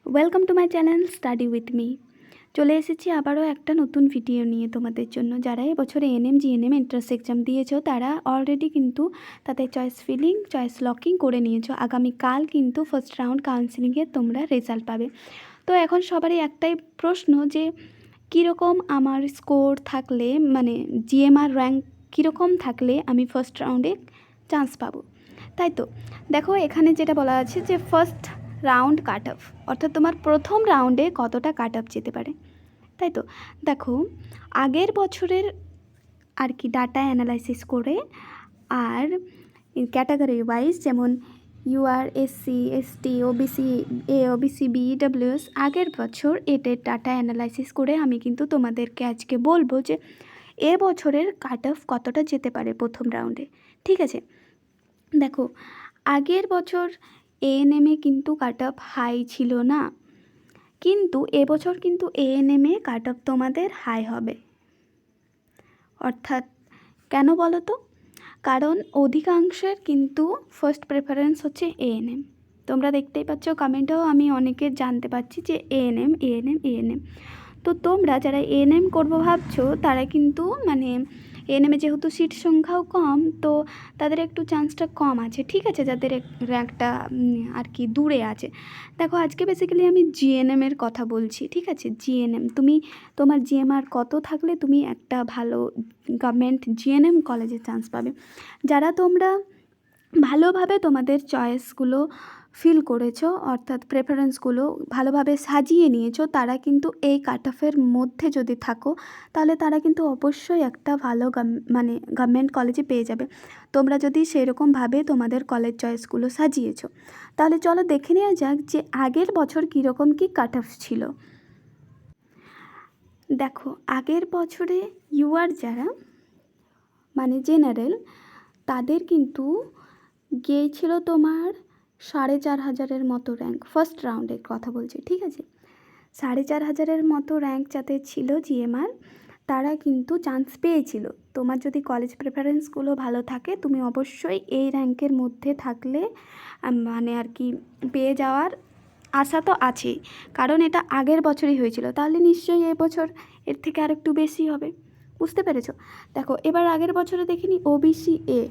Welcome to my channel study with me. চলে এসেছি আবারও একটা নতুন ভিডিও নিয়ে তোমাদের জন্য। যারা এবছরে এনএম জিএনএম এন্ট্রান্স এক্সাম দিয়েছো তারা অলরেডি কিন্তু তাদের চয়েস ফিলিং চয়েস লকিং করে নিয়েছো। আগামীকাল কিন্তু ফার্স্ট রাউন্ড কাউন্সিলিংয়ে তোমরা রেজাল্ট পাবে। তো এখন সবারই একটাই প্রশ্ন যে কীরকম আমার স্কোর থাকলে, মানে জিএমআর র্যাঙ্ক কীরকম থাকলে আমি ফার্স্ট রাউন্ডে চান্স পাবো। তাই তো দেখো, এখানে যেটা বলা আছে যে ফার্স্ট রাউন্ড কাট অফ, অর্থাৎ তোমার প্রথম রাউন্ডে কতটা কাট অফ যেতে পারে। তাই তো দেখো, আগের বছরের আর কি ডাটা অ্যানালাইসিস করে আর ক্যাটাগরি ওয়াইজ, যেমন UR, SC, ST, OBC, OBC B, WS, আগের বছর এদের ডাটা অ্যানালাইসিস করে আমি কিন্তু তোমাদেরকে আজকে বলবো যে এবছরের কাট অফ কতটা যেতে পারে প্রথম রাউন্ডে। ঠিক আছে, দেখো আগের বছর এএনএমে কিন্তু কাট অফ হাই ছিল না, কিন্তু এবছর কিন্তু এএনএমে কাট অফ তোমাদের হাই হবে। অর্থাৎ কেন বলো তো? কারণ অধিকাংশের কিন্তু ফার্স্ট প্রেফারেন্স হচ্ছে এএনএম। তোমরা দেখতেই পাচ্ছ, কমেন্টেও আমি অনেকের জানতে পারছি যে এএনএম এএনএম এএনএম। তো তোমরা যারা এএনএম করবো ভাবছো তারা কিন্তু মানে এএনএমে যেহেতু সিট সংখ্যাও কম, তো তাদের একটু চান্সটা কম আছে। ঠিক আছে, যাদের র্যাঙ্কটা আর কি দূরে আছে। দেখো আজকে বেসিক্যালি আমি জিএনএমের কথা বলছি। ঠিক আছে, জিএনএম তোমার জিএমআর কত থাকলে তুমি একটা ভালো গভর্নমেন্ট জিএনএম কলেজে চান্স পাবে। যারা তোমরা ভালোভাবে তোমাদের চয়েসগুলো ফিল করেছো, অর্থাৎ প্রেফারেন্সগুলো ভালোভাবে সাজিয়ে নিয়েছো, তারা কিন্তু এই কাট অফের মধ্যে যদি থাকো তাহলে তারা কিন্তু অবশ্যই একটা ভালো মানে গভর্নমেন্ট কলেজে পেয়ে যাবে। তোমরা যদি সেরকমভাবে তোমাদের কলেজ চয়েসগুলো সাজিয়েছো, তাহলে চলো দেখে নেওয়া যাক যে আগের বছর কীরকম কী কাট অফ ছিল। দেখো আগের বছরে ইউআর যারা মানে জেনারেল, তাদের কিন্তু গিয়েছিল তোমার 4,500 মতো র্যাঙ্ক। ফার্স্ট রাউন্ডের কথা বলছি। ঠিক আছে, 4,500 মতো র্যাঙ্ক যাতে ছিল জিএমআর, তারা কিন্তু চান্স পেয়েছিল। তোমার যদি কলেজ প্রেফারেন্সগুলো ভালো থাকে, তুমি অবশ্যই এই র্যাঙ্কের মধ্যে থাকলে মানে আর কি পেয়ে যাওয়ার আশা তো আছেই, কারণ এটা আগের বছরই হয়েছিল। তাহলে নিশ্চয়ই এবছর এর থেকে আর একটু বেশি হবে। বুঝতে পেরেছো? দেখো এবার আগের বছরে দেখিনি ওবিসি এ,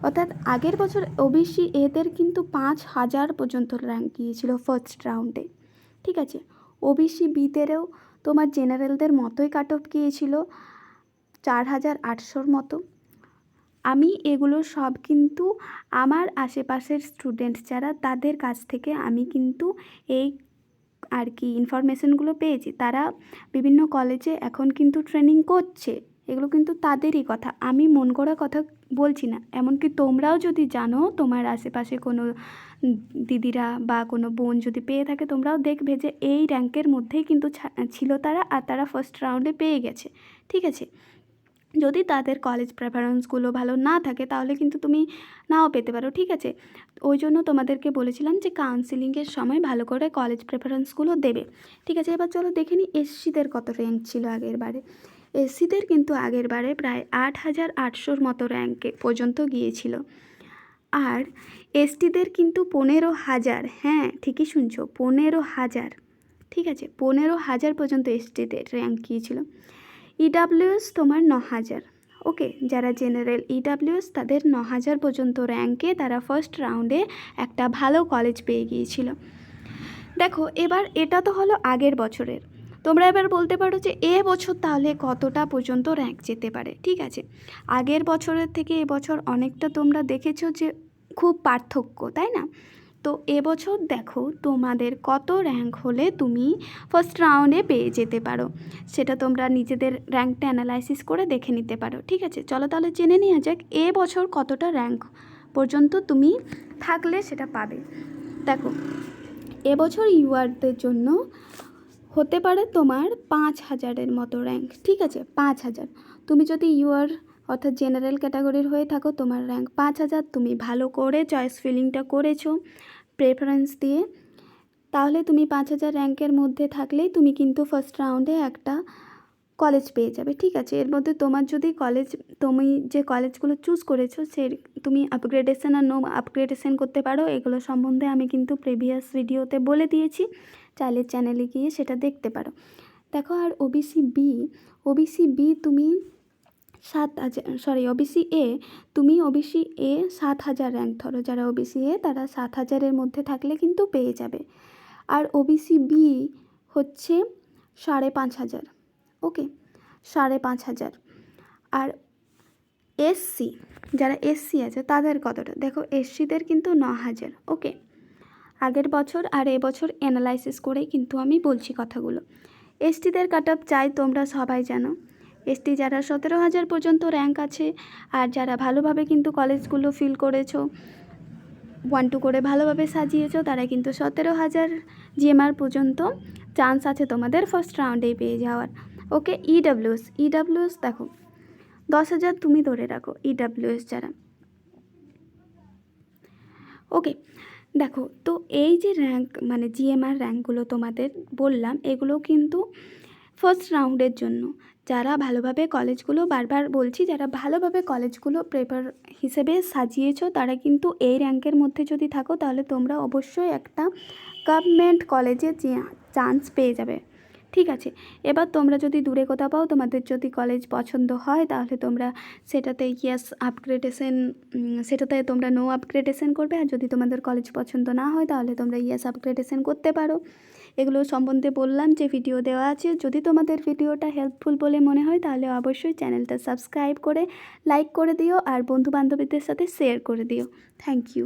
অর্থাৎ আগের বছর ওবিসি এদের কিন্তু 5,000 পর্যন্ত র্যাঙ্ক গিয়েছিল ফার্স্ট রাউন্ডে। ঠিক আছে, ওবিসি বিদেরও তোমার জেনারেলদের মতোই কাট অফ গিয়েছিল 4,800 মতো। আমি এগুলো সব কিন্তু আমার আশেপাশের স্টুডেন্ট যারা, তাদের কাছ থেকে আমি কিন্তু এই আর কি ইনফরমেশনগুলো পেয়েছি। তারা বিভিন্ন কলেজে এখন কিন্তু ট্রেনিং করছে, এগুলো কিন্তু তাদেরই কথা, আমি মন করা কথা বলছি না। এমনকি তোমরাও যদি জানো, তোমার আশেপাশে কোনো দিদিরা বা কোনো বোন যদি পেয়ে থাকে, তোমরাও দেখবে যে এই র্যাঙ্কের মধ্যেই কিন্তু ছিল তারা, আর তারা ফার্স্ট রাউন্ডে পেয়ে গেছে। ঠিক আছে, যদি তাদের কলেজ প্রেফারেন্সগুলো ভালো না থাকে তাহলে কিন্তু তুমি নাও পেতে পারো। ঠিক আছে, ওই জন্য তোমাদেরকে বলেছিলাম যে কাউন্সিলিংয়ের সময় ভালো করে কলেজ প্রেফারেন্সগুলো দেবে। ঠিক আছে, এবার চলো দেখে নিই এসসিদের কত র্যাঙ্ক ছিল আগের বারে। এসসিদের কিন্তু আগের বারে প্রায় 8,800 মতো র্যাঙ্কে পর্যন্ত গিয়েছিল। আর এসটিদের কিন্তু 15,000, হ্যাঁ ঠিকই শুনছো, 15,000। ঠিক আছে, 15,000 পর্যন্ত এসটিদের র্যাঙ্ক গিয়েছিল। ইডাব্লিউএস তোমার 9,000। ওকে, যারা জেনারেল ইডাব্লিউএস তাদের 9,000 পর্যন্ত র্যাঙ্কে তারা ফার্স্ট রাউন্ডে একটা ভালো কলেজ পেয়ে গিয়েছিল। দেখো এবার এটা তো হলো আগের বছরের। তোমরা এবার বলতে পারো যে এ বছর তাহলে কতটা পর্যন্ত র্যাঙ্ক যেতে পারে। ঠিক আছে, আগের বছরের থেকে এবছর অনেকটা তোমরা দেখেছো যে খুব পার্থক্য, তাই না? তো এবছর দেখো তোমাদের কত র্যাঙ্ক হলে তুমি ফার্স্ট রাউন্ডে পেয়ে যেতে পারো, সেটা তোমরা নিজেদের র্যাঙ্কটা অ্যানালাইসিস করে দেখে নিতে পারো। ঠিক আছে, চলো তাহলে জেনে নেওয়া যাক এবছর কতটা র্যাঙ্ক পর্যন্ত তুমি থাকলে সেটা পাবে। দেখো এবছর ইউআরদের জন্য হতে পারে তোমার 5,000 মতো র্যাঙ্ক। ঠিক আছে, 5,000। তুমি যদি ইউআর অর্থাৎ জেনারেল ক্যাটাগরির হয়ে থাকো, তোমার র্যাঙ্ক 5,000, তুমি ভালো করে চয়েস ফিলিংটা করেছো প্রেফারেন্স দিয়ে, তাহলে তুমি 5,000 র্যাঙ্কের মধ্যে থাকলেই তুমি কিন্তু ফার্স্ট রাউন্ডে একটা কলেজ পেয়ে যাবে। ঠিক আছে, এর মধ্যে তোমার যদি কলেজ, তুমি যে কলেজগুলো চুজ করেছো সে তুমি আপগ্রেডেশন আর নো আপগ্রেডেশন করতে পারো। এগুলো সম্বন্ধে আমি কিন্তু প্রিভিয়াস ভিডিওতে বলে দিয়েছি, চাইলে চ্যানেলে গিয়ে সেটা দেখতে পারো। দেখো, আর ওবিসি বি তুমি 7,000, ওবিসি এ তুমি ওবিসি এ 7,000 র্যাঙ্ক ধরো, যারা ওবিসি এ তারা 7,000-এর মধ্যে থাকলে কিন্তু পেয়ে যাবে। আর ওবিসি বি হচ্ছে 5,500, ওকে, 5,500। আর এসসি, যারা এসসি আছে তাদের কতটা, দেখো এসসিদের কিন্তু 9,000, ওকে। আগের বছর আর এবছর অ্যানালাইসিস করেই কিন্তু আমি বলছি কথাগুলো। এসটিদের কাট অফ চাই তোমরা সবাই জানো। এসটি যারা 17,000 পর্যন্ত র্যাঙ্ক আছে, আর যারা ভালোভাবে কিন্তু কলেজগুলো ফিল করেছো, 1-2 করে ভালোভাবে সাজিয়েছো, তারা কিন্তু 17,000 জিএমআর পর্যন্ত চান্স আছে তোমাদের ফার্স্ট রাউন্ডেই পেয়ে যাওয়ার, ওকে। ইডাব্লিউএস দেখো 10,000 তুমি ধরে রাখো, ইডাব্লিউএস যারা, ওকে। দেখো, তো এই যে র্যাঙ্ক মানে জিএমআর র্যাঙ্কগুলো তোমাদের বললাম, এগুলো কিন্তু ফার্স্ট রাউন্ডের জন্য। যারা ভালোভাবে কলেজগুলো, বারবার বলছি, যারা ভালোভাবে কলেজগুলো প্রেপার হিসেবে সাজিয়েছো, তারা কিন্তু এই র্যাঙ্কের মধ্যে যদি থাকো তাহলে তোমরা অবশ্যই একটা গভর্নমেন্ট কলেজে চান্স পেয়ে যাবে, ঠিক আছে। এবার তোমরা যদি দূরে কোথাও পাও, তোমাদের যদি কলেজ পছন্দ হয়, তাহলে তোমরা সেটাতে সেটাতে তোমরা নো আপগ্রেডেশন করবে। আর যদি তোমাদের কলেজ পছন্দ না হয়, তাহলে তোমরা আপগ্রেডেশন করতে পারো। এগুলো সম্বন্ধে বললাম যে ভিডিও দেওয়া আছে। যদি তোমাদের ভিডিওটা হেল্পফুল বলে মনে হয়, তাহলে অবশ্যই চ্যানেলটা সাবস্ক্রাইব করে লাইক করে দিও, আর বন্ধু বান্ধবীদের সাথে শেয়ার করে দিও। Thank you.